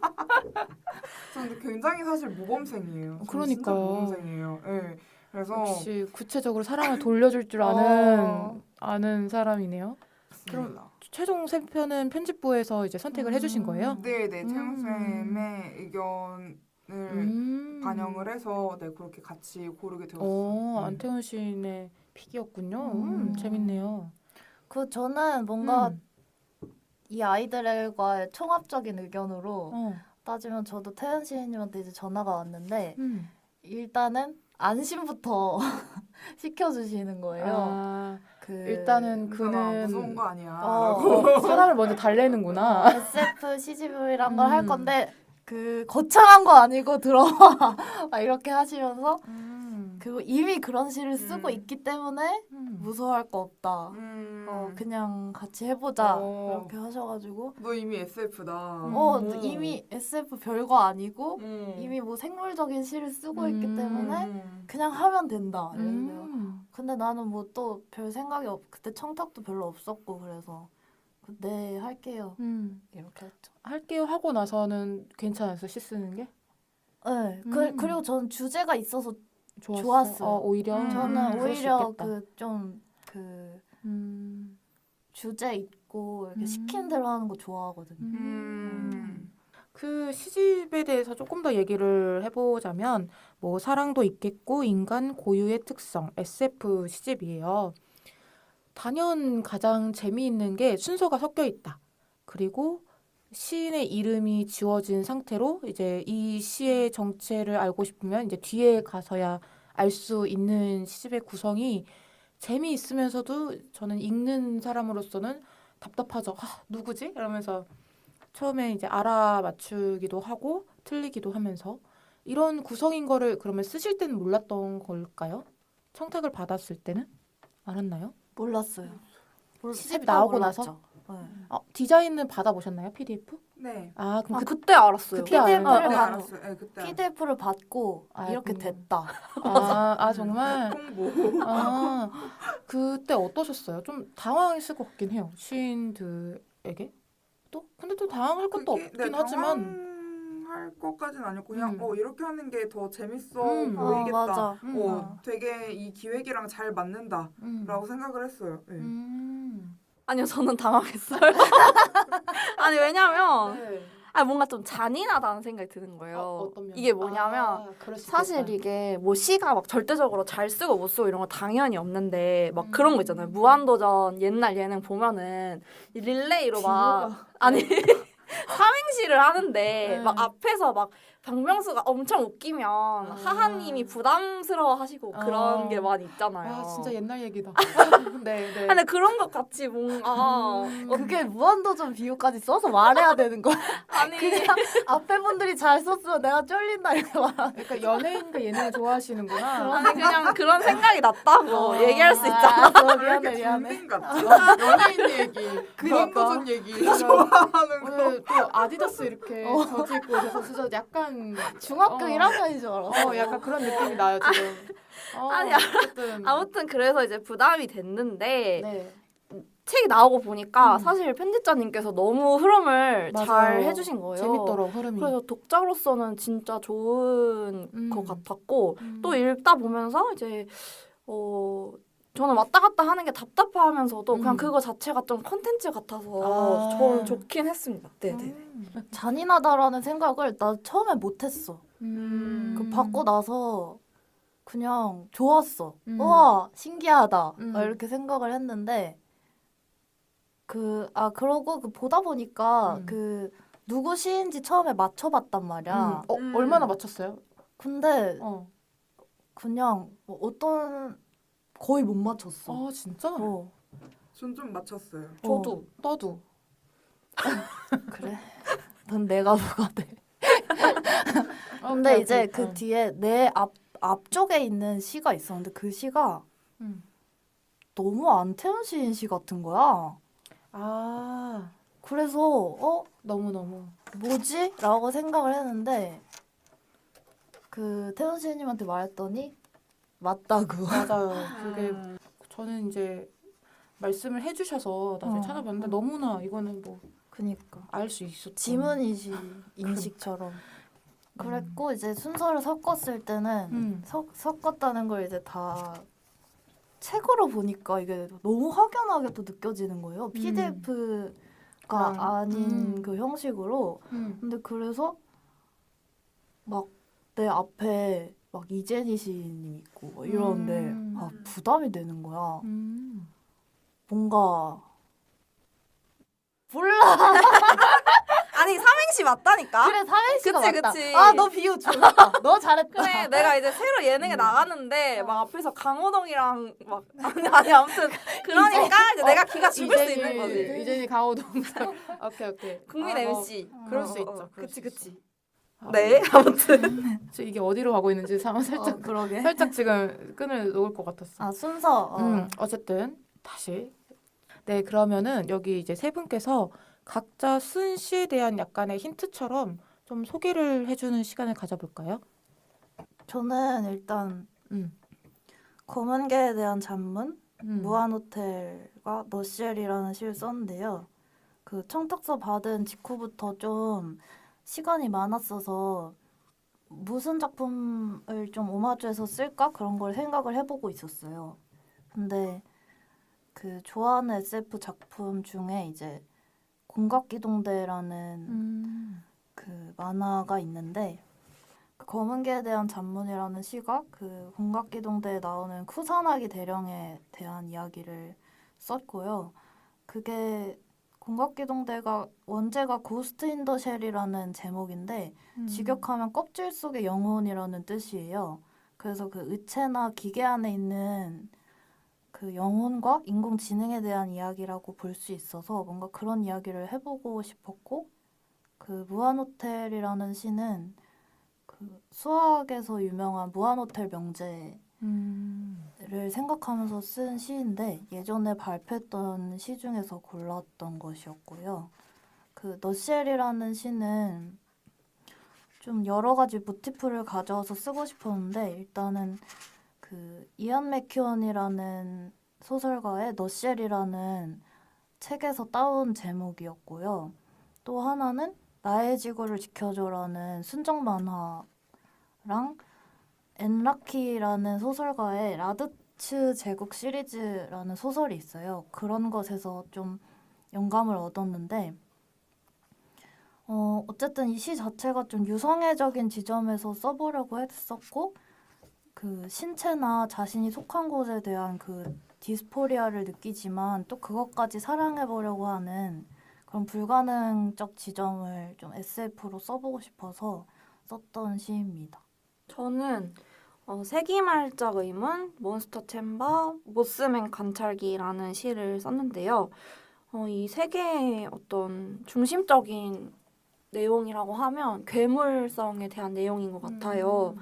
저는 굉장히 사실 모범생이에요. 저는 진짜 그러니까요. 모범생이에요. 네. 그래서 역시 구체적으로 사랑을 돌려줄 줄 아는 사람이네요. 그럼 최종 3편은 편집부에서 이제 선택을 해주신 거예요? 네네 태훈 쌤의 의견을 반영을 해서 그렇게 같이 고르게 되었어요. 안태훈 시인의 픽이었군요. 재밌네요. 저는 뭔가 이 아이들과의 총합적인 의견으로 따지면 저도 태연 시인님한테 이제 전화가 왔는데 일단은 안심부터 시켜주시는 거예요. 일단은 그는 무서운 거 아니야. 사람을 먼저 달래는구나. SF 시집이란 걸 할 건데 거창한 거 아니고 들어와 막 이렇게 하시면서 그리고 이미 그런 시를 쓰고 있기 때문에 무서워할 거 없다. 그냥 같이 해보자 이렇게 하셔가지고 너 이미 SF다. 이미 SF 별거 아니고 이미 뭐 생물적인 시를 쓰고 있기 때문에 그냥 하면 된다 이랬어요. 근데 나는 뭐 또 별 생각이 그때 청탁도 별로 없었고 그래서 네 할게요 이렇게 했죠. 할게요 하고 나서는 괜찮았어 시 쓰는 게? 네 그리고 저는 주제가 있어서 좋았어. 좋았어요. 오히려 저는 그럴 수 오히려 있겠다. 주제 있고 이렇게 시키는 대로 하는 거 좋아하거든요. 그 시집에 대해서 조금 더 얘기를 해보자면 뭐 사랑도 있겠고 인간 고유의 특성 SF 시집이에요. 단연 가장 재미있는 게 순서가 섞여 있다. 그리고 시인의 이름이 지워진 상태로 이제 이 시의 정체를 알고 싶으면 이제 뒤에 가서야 알 수 있는 시집의 구성이 재미있으면서도 저는 읽는 사람으로서는 답답하죠. 아, 누구지? 이러면서 처음에 이제 알아맞추기도 하고 틀리기도 하면서 이런 구성인 거를 그러면 쓰실 때는 몰랐던 걸까요? 청탁을 받았을 때는 알았나요? 몰랐어요. 시집 셋다 나오고 몰랐죠. 나서? 네. 디자인은 받아보셨나요? PDF? 네. 아, 그럼 아, 그때 알았어요. 그때 PDF를 알아요? 그때 받- 알았어요. 네, 그때 알았어요. PDF를 받고 이렇게 아이고. 됐다. 정말? 홍보. 아, 그때 어떠셨어요? 좀 당황했을 것 같긴 해요. 시인들에게. 또? 근데 또 당황할 것도 그게, 없긴 네, 하지만. 당황할 것까지는 아니었고 그냥 음. 이렇게 하는 게 더 재밌어 음. 보이겠다. 맞아. 되게 이 기획이랑 잘 맞는다라고 음. 생각을 했어요. 네. 아니요, 저는 당황했어요. 아니, 왜냐면 네. 아니, 뭔가 좀 잔인하다는 생각이 드는 거예요. 어떤 면에서? 이게 뭐냐면 아, 그럴 수 사실 있겠다. 이게 뭐 시가 막 절대적으로 잘 쓰고 못 쓰고 이런 거 당연히 없는데 막 그런 거 있잖아요. 음. 무한도전 옛날 예능 보면은 이 릴레이로 막 아니 삼행시를 하는데 네. 막 앞에서 막 박명수가 엄청 웃기면 하하님이 부담스러워 하시고 그런 게 많이 있잖아요. 아, 진짜 옛날 얘기다. 네, 네. 근데 그런 것 같이 뭔가 그게 무한도전 비유까지 써서 말해야 되는 거야. 아니 그냥 앞에 분들이 잘 썼으면 내가 쫄린다 이렇게 말. 그러니까 연예인과 예능을 좋아하시는구나. 아니 그냥 그런 생각이 났다고 얘기할 수 있잖아. 알았어, 왜 이렇게 미안해. 중딩 같지? 연예인 얘기, 그러니까. 무한도전 얘기. 좋아하는 거. 오늘 또 아디다스 이렇게 저지 입고 오셔서 진짜 약간 중학교 어. 1학년인 줄 알았어. 약간 그런 느낌이 나요 지금. 아니, 어쨌든 아무튼 그래서 이제 부담이 됐는데 네. 책이 나오고 보니까 사실 편집자님께서 너무 흐름을 맞아요. 잘 해주신 거예요. 재밌더라고 흐름이. 그래서 독자로서는 진짜 좋은 것 같았고 또 음. 읽다 보면서 이제 저는 왔다 갔다 하는 게 답답하면서도 그냥 그거 자체가 좀 컨텐츠 같아서 아. 저는 좋긴 했습니다. 네네. 잔인하다라는 생각을 나 처음에 못했어. 그 받고 나서 그냥 좋았어. 우와 신기하다. 이렇게 생각을 했는데 그러고 보다 보니까 그 누구 시인지 처음에 맞춰봤단 말이야. 얼마나 맞췄어요? 근데 어. 그냥 뭐 어떤 거의 못 맞췄어. 진짜? 전 좀 맞췄어요. 저도 나도. 그래. 넌 내가 뭐가 돼. 근데 오케이, 이제 오케이. 그 뒤에 내 앞쪽에 있는 시가 있었는데 그 시가 음. 너무 안태현 시인 시 같은 거야. 아 그래서 너무. 뭐지? 라고 생각을 했는데 그 태연 시인님한테 말했더니 맞다고. 맞아요. 그게 저는 이제 말씀을 해주셔서 나중에 찾아봤는데 너무나 이거는 뭐 그니까 알 수 있었던. 지문이시 인식처럼. 그랬고 이제 순서를 섞었을 때는 섞었다는 걸 이제 다 책으로 보니까 이게 너무 확연하게 또 느껴지는 거예요. PDF가 아닌 그 형식으로. 근데 그래서 막 내 앞에 막 이재니 시인님 있고 막 이러는데 부담이 되는 거야. 뭔가 몰라. 아니 삼행시 맞다니까. 그래 삼행시가 그치, 맞다. 그치. 너 비유 좋다. 너 잘했다. 그래 내가 이제 새로 예능에 나가는데 막 앞에서 강호동이랑 막 아니 아무튼 그러니까 이제 내가 기가 죽을 수 있는 거지. 이재니 강호동상. 오케이. 국민 MC. 그럴 수 있죠. 그럴 그치 수 있어. 그치. 네 아무튼 저 이게 어디로 가고 있는지 살짝 그러게. 살짝 지금 끈을 놓을 것 같았어. 순서. 어쨌든 다시. 네 그러면은 여기 이제 세 분께서 각자 쓴 시에 대한 약간의 힌트처럼 좀 소개를 해주는 시간을 가져볼까요? 저는 일단 음. 검은 개에 대한 잡문, 음. 무한호텔과 너시엘이라는 시를 썼는데요. 그 청탁서 받은 직후부터 좀 시간이 많았어서 무슨 작품을 좀 오마주해서 쓸까 그런 걸 생각을 해보고 있었어요. 근데 그 좋아하는 SF 작품 중에 이제 공각기동대라는 그 만화가 있는데 그 검은 개에 대한 잡문이라는 시가 그 공각기동대에 나오는 쿠사나기 대령에 대한 이야기를 썼고요. 그게 공각기동대가 원제가 고스트 인 더 쉘이라는 제목인데 직역하면 껍질 속의 영혼이라는 뜻이에요. 그래서 그 의체나 기계 안에 있는 그 영혼과 인공지능에 대한 이야기라고 볼 수 있어서 뭔가 그런 이야기를 해보고 싶었고, 그 무한호텔이라는 시는 그 수학에서 유명한 무한호텔 명제를 생각하면서 쓴 시인데 예전에 발표했던 시 중에서 골랐던 것이었고요. 그 너쉘이라는 시는 좀 여러 가지 모티프를 가져와서 쓰고 싶었는데 일단은 그 이안 맥큐언이라는 소설가의 너쉘이라는 책에서 따온 제목이었고요. 또 하나는 나의 지구를 지켜줘라는 순정 만화랑 엔라키라는 소설가의 라드츠 제국 시리즈라는 소설이 있어요. 그런 것에서 좀 영감을 얻었는데 어쨌든 이 시 자체가 좀 유성애적인 지점에서 써보려고 했었고 그 신체나 자신이 속한 곳에 대한 그 디스포리아를 느끼지만 또 그것까지 사랑해보려고 하는 그런 불가능적 지점을 좀 SF로 써보고 싶어서 썼던 시입니다. 저는 세기말적 의문, 몬스터 챔버, 모스맨 관찰기라는 시를 썼는데요. 이 세 개의 어떤 중심적인 내용이라고 하면 괴물성에 대한 내용인 것 같아요.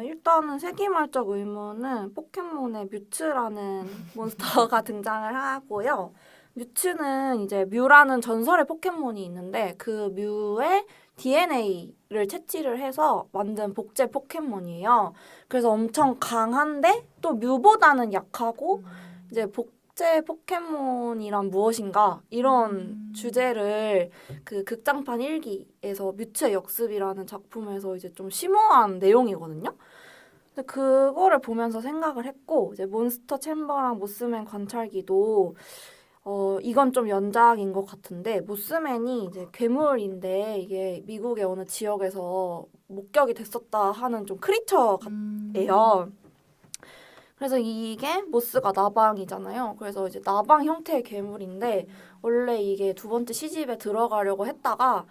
일단은 세기말적 의문은 포켓몬의 뮤츠라는 몬스터가 등장을 하고요. 뮤츠는 이제 뮤라는 전설의 포켓몬이 있는데 그 뮤의 DNA를 채취를 해서 만든 복제 포켓몬이에요. 그래서 엄청 강한데 또 뮤보다는 약하고 이제 복제 포켓몬이란 무엇인가 이런 주제를 그 극장판 1기에서 뮤츠의 역습이라는 작품에서 이제 좀 심오한 내용이거든요. 근데 그거를 보면서 생각을 했고 이제 몬스터 챔버랑 모스맨 관찰기도 이건 좀 연작인 것 같은데 모스맨이 이제 괴물인데 이게 미국의 어느 지역에서 목격이 됐었다 하는 좀 크리처 같아요. 그래서 이게 모스가 나방이잖아요. 그래서 이제 나방 형태의 괴물인데 원래 이게 두 번째 시집에 들어가려고 했다가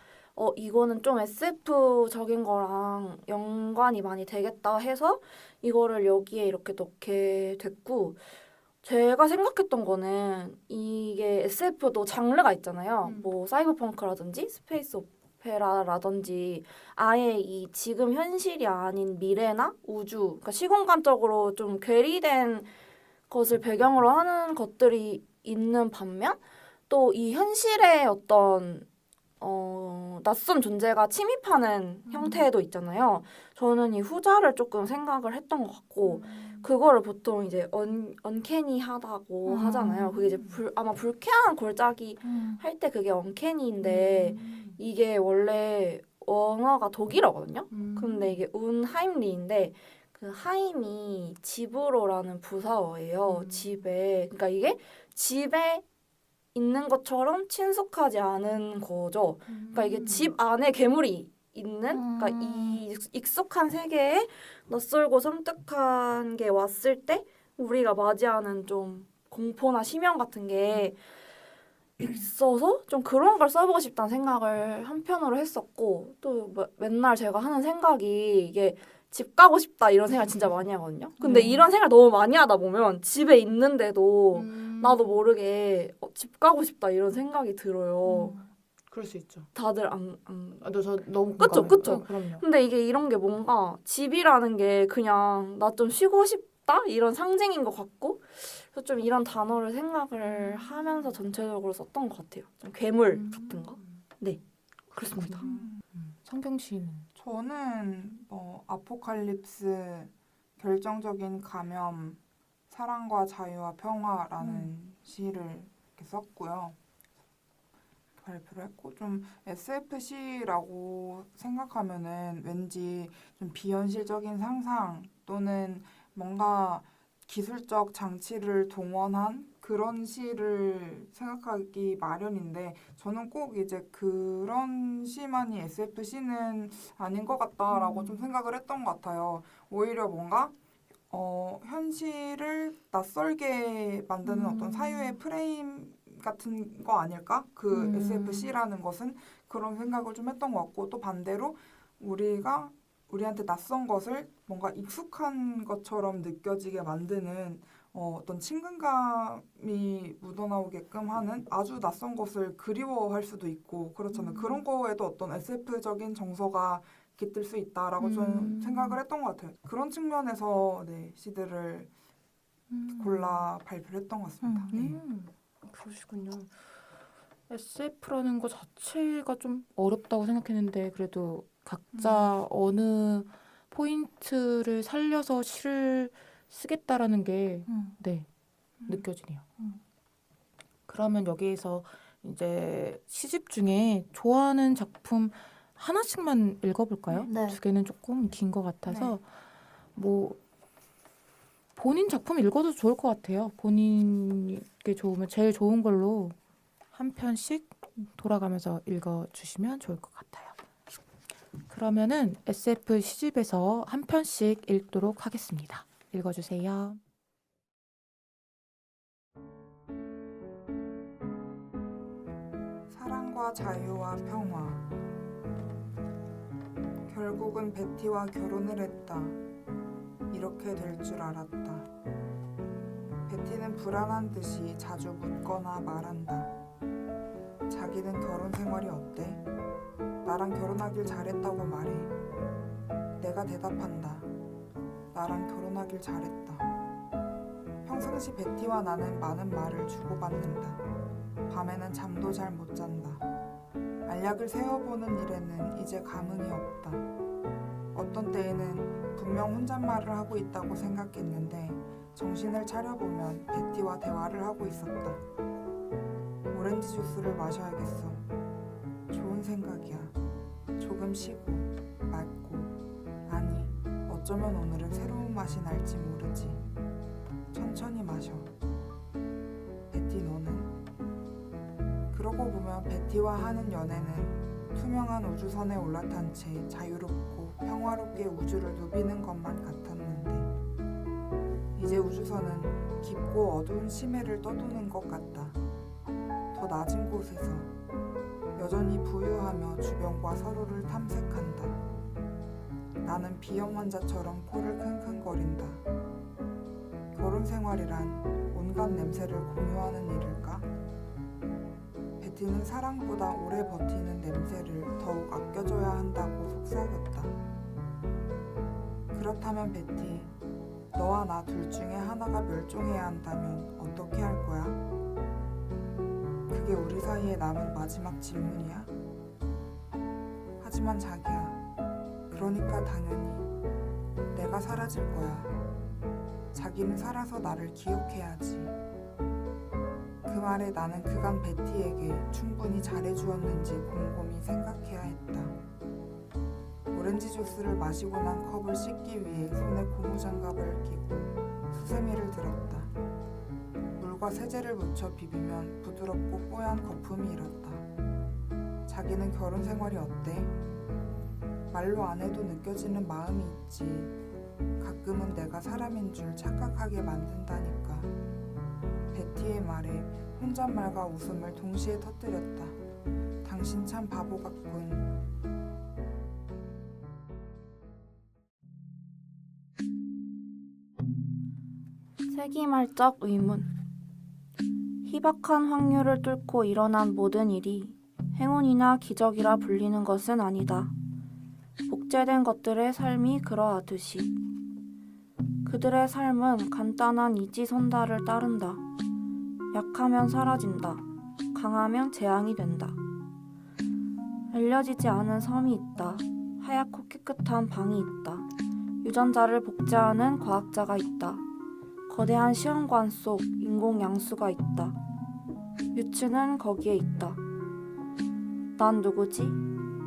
이거는 좀 SF적인 거랑 연관이 많이 되겠다 해서 이거를 여기에 이렇게 넣게 됐고 제가 생각했던 거는 이게 SF도 장르가 있잖아요. 뭐 사이버펑크라든지 스페이스 오페라라든지 아예 이 지금 현실이 아닌 미래나 우주, 그러니까 시공간적으로 좀 괴리된 것을 배경으로 하는 것들이 있는 반면 또 이 현실의 어떤 낯선 존재가 침입하는 형태도 있잖아요. 저는 이 후자를 조금 생각을 했던 것 같고 그거를 보통 이제 언캐니하다고 하잖아요. 그게 이제 아마 불쾌한 골짜기 할 때 그게 언캐니인데 이게 원래 원어가 독일어거든요. 근데 이게 운하임리인데 그 하임이 집으로라는 부사어예요. 집에. 그러니까 이게 집에 있는 것처럼 친숙하지 않은 거죠. 그러니까 이게 집 안에 괴물이 있는, 그러니까 이 익숙한 세계에 낯설고 섬뜩한 게 왔을 때 우리가 맞이하는 좀 공포나 심연 같은 게 있어서 좀 그런 걸 써보고 싶다는 생각을 한편으로 했었고 또 맨날 제가 하는 생각이 이게 집 가고 싶다 이런 생각 진짜 많이 하거든요. 근데 이런 생각 너무 많이 하다 보면 집에 있는데도 나도 모르게 집 가고 싶다 이런 생각이 들어요. 그럴 수 있죠. 다들 저 너무 그쵸, 공감해요. 그쵸. 그럼요. 근데 이게 이런 게 뭔가 집이라는 게 그냥 나 좀 쉬고 싶다 이런 상징인 것 같고 그래서 좀 이런 단어를 생각을 하면서 전체적으로 썼던 것 같아요. 좀 괴물 같은 거. 네, 그렇습니다. 성경 씨는 저는 아포칼립스, 결정적인 감염, 사랑과 자유와 평화라는 시를 이렇게 썼고요. 발표를 했고 좀 SFC라고 생각하면은 왠지 좀 비현실적인 상상 또는 뭔가 기술적 장치를 동원한 그런 시를 생각하기 마련인데 저는 꼭 이제 그런 시만이 SFC는 아닌 것 같다라고 좀 생각을 했던 것 같아요. 오히려 뭔가 현실을 낯설게 만드는 어떤 사유의 프레임을 같은 거 아닐까? 그 SFC라는 것은 그런 생각을 좀 했던 것 같고 또 반대로 우리한테 낯선 것을 뭔가 익숙한 것처럼 느껴지게 만드는 어떤 친근감이 묻어나오게끔 하는 아주 낯선 것을 그리워할 수도 있고 그렇잖아요. 그런 거에도 어떤 SF적인 정서가 깃들 수 있다라고 좀 생각을 했던 것 같아요. 그런 측면에서 네, 시들을 골라 발표를 했던 것 같습니다. 네. 그러시군요. SF라는 거 자체가 좀 어렵다고 생각했는데 그래도 각자 어느 포인트를 살려서 시를 쓰겠다라는 게 네, 느껴지네요. 그러면 여기에서 이제 시집 중에 좋아하는 작품 하나씩만 읽어볼까요? 네. 두 개는 조금 긴 것 같아서 뭐 본인 작품 읽어도 좋을 것 같아요. 본인께 좋으면 제일 좋은 걸로 한 편씩 돌아가면서 읽어주시면 좋을 것 같아요. 그러면은 SF 시집에서 한 편씩 읽도록 하겠습니다. 읽어주세요. 사랑과 자유와 평화. 결국은 베티와 결혼을 했다. 이렇게 될 줄 알았다. 베티는 불안한 듯이 자주 묻거나 말한다. 자기는 결혼 생활이 어때? 나랑 결혼하길 잘했다고 말해. 내가 대답한다. 나랑 결혼하길 잘했다. 평상시 베티와 나는 많은 말을 주고받는다. 밤에는 잠도 잘 못 잔다. 알약을 세어보는 일에는 이제 감흥이 없다. 어떤 때에는 분명 혼잣말을 하고 있다고 생각했는데 정신을 차려보면 베티와 대화를 하고 있었다. 오렌지 주스를 마셔야겠어. 좋은 생각이야. 조금 쉬고 맑고 아니 어쩌면 오늘은 새로운 맛이 날지 모르지. 천천히 마셔. 베티 너는? 그러고 보면 베티와 하는 연애는 투명한 우주선에 올라탄 채 자유롭고 평화롭게 우주를 누비는 것만 같았는데 이제 우주선은 깊고 어두운 심해를 떠도는 것 같다. 더 낮은 곳에서 여전히 부유하며 주변과 서로를 탐색한다. 나는 비염 환자처럼 코를 킁킁거린다. 결혼 생활이란 온갖 냄새를 공유하는 일일까? 베티는 사랑보다 오래 버티는 냄새를 더욱 아껴줘야 한다고 속삭였다. 그렇다면 베티, 너와 나 둘 중에 하나가 멸종해야 한다면 어떻게 할 거야? 그게 우리 사이에 남은 마지막 질문이야? 하지만 자기야, 그러니까 당연히 내가 사라질 거야. 자기는 살아서 나를 기억해야지. 그 말에 나는 그간 베티에게 충분히 잘해주었는지 곰곰이 생각해야 했다. 오렌지 주스를 마시고 난 컵을 씻기 위해 손에 고무장갑을 끼고 수세미를 들었다. 물과 세제를 묻혀 비비면 부드럽고 뽀얀 거품이 일었다. 자기는 결혼 생활이 어때? 말로 안 해도 느껴지는 마음이 있지. 가끔은 내가 사람인 줄 착각하게 만든다니까. 베티의 말에 혼잣말과 웃음을 동시에 터뜨렸다. 당신 참 바보 같군. 세기말적 의문. 희박한 확률을 뚫고 일어난 모든 일이 행운이나 기적이라 불리는 것은 아니다. 복제된 것들의 삶이 그러하듯이 그들의 삶은 간단한 이지선다를 따른다. 약하면 사라진다. 강하면 재앙이 된다. 알려지지 않은 섬이 있다. 하얗고 깨끗한 방이 있다. 유전자를 복제하는 과학자가 있다. 거대한 시험관 속 인공 양수가 있다. 뮤츠는 거기에 있다. 난 누구지?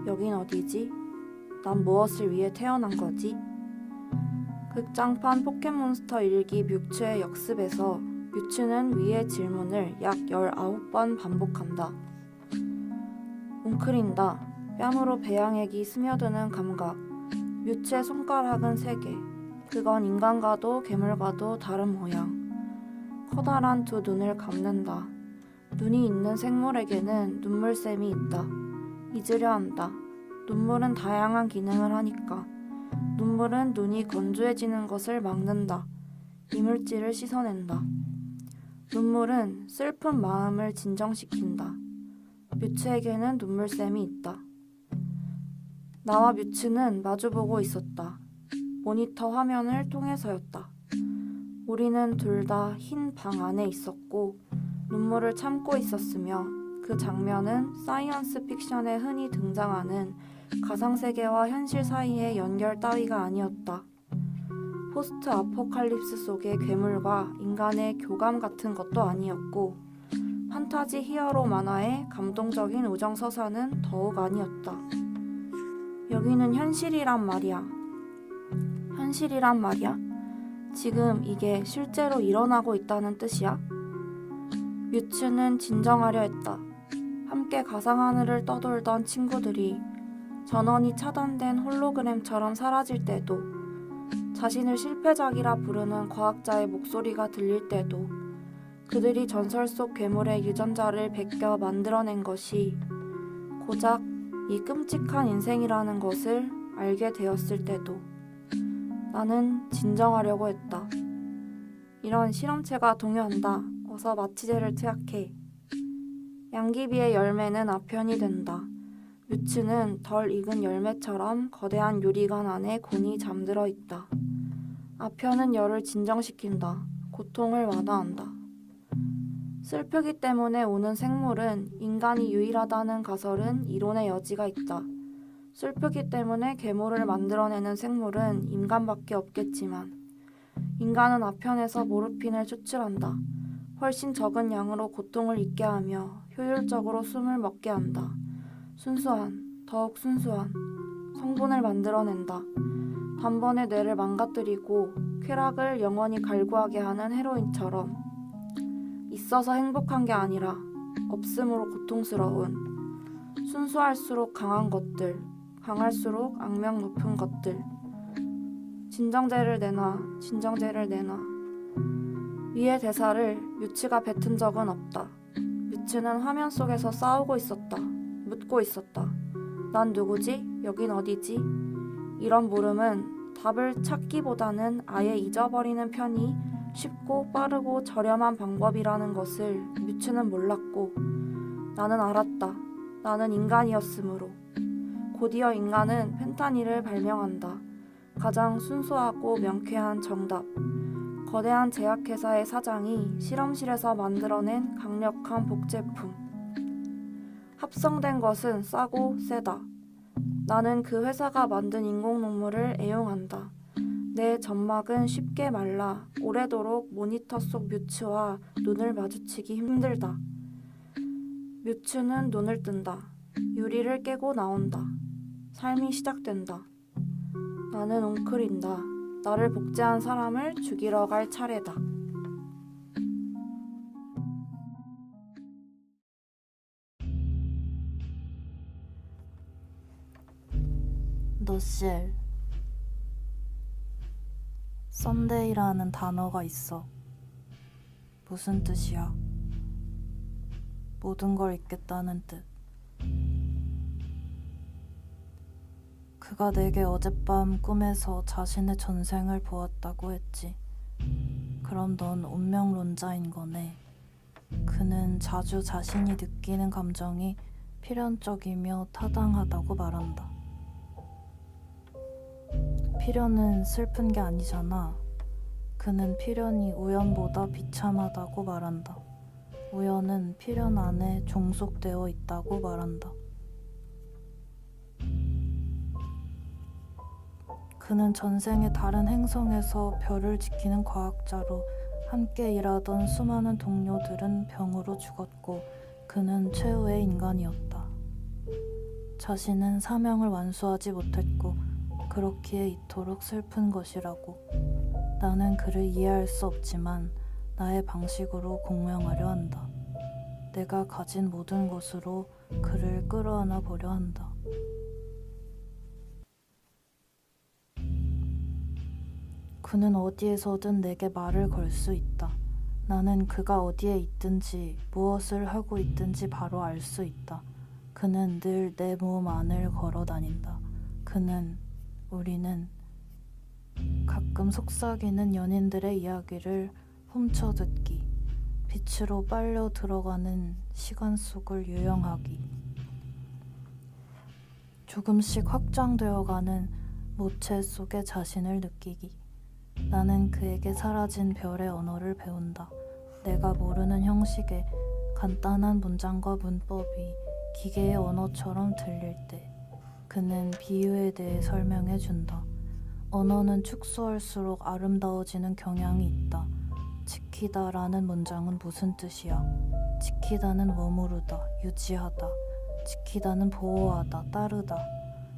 여긴 어디지? 난 무엇을 위해 태어난 거지? 극장판 포켓몬스터 일기 뮤츠의 역습에서 뮤츠는 위의 질문을 약 19번 반복한다. 웅크린다. 뺨으로 배양액이 스며드는 감각. 뮤츠의 손가락은 3개. 그건 인간과도 괴물과도 다른 모양. 커다란 두 눈을 감는다. 눈이 있는 생물에게는 눈물샘이 있다. 잊으려 한다. 눈물은 다양한 기능을 하니까. 눈물은 눈이 건조해지는 것을 막는다. 이물질을 씻어낸다. 눈물은 슬픈 마음을 진정시킨다. 뮤츠에게는 눈물샘이 있다. 나와 뮤츠는 마주보고 있었다. 모니터 화면을 통해서였다. 우리는 둘 다 흰 방 안에 있었고 눈물을 참고 있었으며 그 장면은 사이언스 픽션에 흔히 등장하는 가상세계와 현실 사이의 연결 따위가 아니었다. 포스트 아포칼립스 속의 괴물과 인간의 교감 같은 것도 아니었고 판타지 히어로 만화의 감동적인 우정 서사는 더욱 아니었다. 여기는 현실이란 말이야. 현실이란 말이야? 지금 이게 실제로 일어나고 있다는 뜻이야? 뮤츠는 진정하려 했다. 함께 가상하늘을 떠돌던 친구들이 전원이 차단된 홀로그램처럼 사라질 때도, 자신을 실패작이라 부르는 과학자의 목소리가 들릴 때도, 그들이 전설 속 괴물의 유전자를 베껴 만들어낸 것이 고작 이 끔찍한 인생이라는 것을 알게 되었을 때도 나는 진정하려고 했다. 이런 실험체가 동요한다. 어서 마취제를 투약해. 양귀비의 열매는 아편이 된다. 뮤츠는 덜 익은 열매처럼 거대한 유리관 안에 곤히 잠들어 있다. 아편은 열을 진정시킨다. 고통을 완화한다. 슬프기 때문에 오는 생물은 인간이 유일하다는 가설은 이론의 여지가 있다. 슬프기 때문에 괴물을 만들어내는 생물은 인간밖에 없겠지만 인간은 아편에서 모르핀을 추출한다. 훨씬 적은 양으로 고통을 잊게 하며 효율적으로 숨을 먹게 한다. 순수한, 더욱 순수한 성분을 만들어낸다. 단번에 뇌를 망가뜨리고 쾌락을 영원히 갈구하게 하는 헤로인처럼 있어서 행복한 게 아니라 없음으로 고통스러운, 순수할수록 강한 것들, 강할수록 악명 높은 것들. 진정제를 내놔, 진정제를 내놔. 위의 대사를 뮤츠가 뱉은 적은 없다. 뮤츠는 화면 속에서 싸우고 있었다. 묻고 있었다. 난 누구지? 여긴 어디지? 이런 물음은 답을 찾기보다는 아예 잊어버리는 편이 쉽고 빠르고 저렴한 방법이라는 것을 뮤츠는 몰랐고 나는 알았다. 나는 인간이었으므로. 곧이어 인간은 펜타닐을 발명한다. 가장 순수하고 명쾌한 정답. 거대한 제약회사의 사장이 실험실에서 만들어낸 강력한 복제품. 합성된 것은 싸고 세다. 나는 그 회사가 만든 인공눈물을 애용한다. 내 점막은 쉽게 말라 오래도록 모니터 속 뮤츠와 눈을 마주치기 힘들다. 뮤츠는 눈을 뜬다. 유리를 깨고 나온다. 삶이 시작된다. 나는 웅크린다. 나를 복제한 사람을 죽이러 갈 차례다. 너쉘. 썬데이라는 단어가 있어. 무슨 뜻이야? 모든 걸 잊겠다는 뜻. 그가 내게 어젯밤 꿈에서 자신의 전생을 보았다고 했지. 그럼 넌 운명론자인 거네. 그는 자주 자신이 느끼는 감정이 필연적이며 타당하다고 말한다. 필연은 슬픈 게 아니잖아. 그는 필연이 우연보다 비참하다고 말한다. 우연은 필연 안에 종속되어 있다고 말한다. 그는 전생의 다른 행성에서 별을 지키는 과학자로 함께 일하던 수많은 동료들은 병으로 죽었고 그는 최후의 인간이었다. 자신은 사명을 완수하지 못했고 그렇기에 이토록 슬픈 것이라고. 나는 그를 이해할 수 없지만 나의 방식으로 공명하려 한다. 내가 가진 모든 것으로 그를 끌어안아 보려 한다. 그는 어디에서든 내게 말을 걸 수 있다. 나는 그가 어디에 있든지 무엇을 하고 있든지 바로 알 수 있다. 그는 늘 내 몸 안을 걸어 다닌다. 우리는 가끔 속삭이는 연인들의 이야기를 훔쳐 듣기, 빛으로 빨려 들어가는 시간 속을 유영하기, 조금씩 확장되어가는 모체 속의 자신을 느끼기. 나는 그에게 사라진 별의 언어를 배운다. 내가 모르는 형식의 간단한 문장과 문법이 기계의 언어처럼 들릴 때 그는 비유에 대해 설명해 준다. 언어는 축소할수록 아름다워지는 경향이 있다. 지키다라는 문장은 무슨 뜻이야? 지키다는 머무르다, 유지하다. 지키다는 보호하다, 따르다.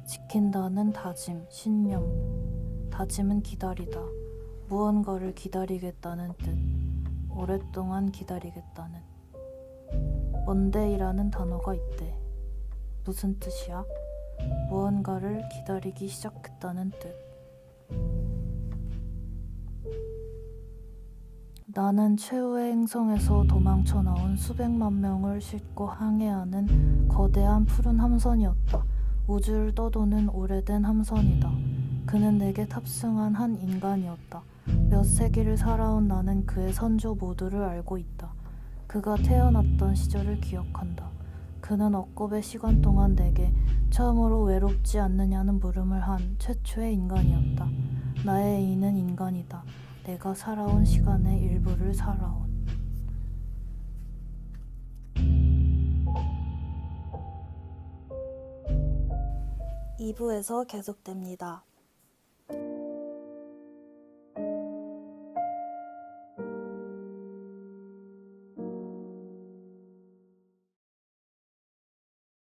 지킨다는 다짐, 신념. 다짐은 기다리다. 무언가를 기다리겠다는 뜻. 오랫동안 기다리겠다는. 먼데이라는 단어가 있대. 무슨 뜻이야? 무언가를 기다리기 시작했다는 뜻. 나는 최후의 행성에서 도망쳐 나온 수백만 명을 싣고 항해하는 거대한 푸른 함선이었다. 우주를 떠도는 오래된 함선이다. 그는 내게 탑승한 한 인간이었다. 몇 세기를 살아온 나는 그의 선조 모두를 알고 있다. 그가 태어났던 시절을 기억한다. 그는 억겁의 시간 동안 내게 처음으로 외롭지 않느냐는 물음을 한 최초의 인간이었다. 나의 애인은 인간이다. 내가 살아온 시간의 일부를 살아온. 2부에서 계속됩니다.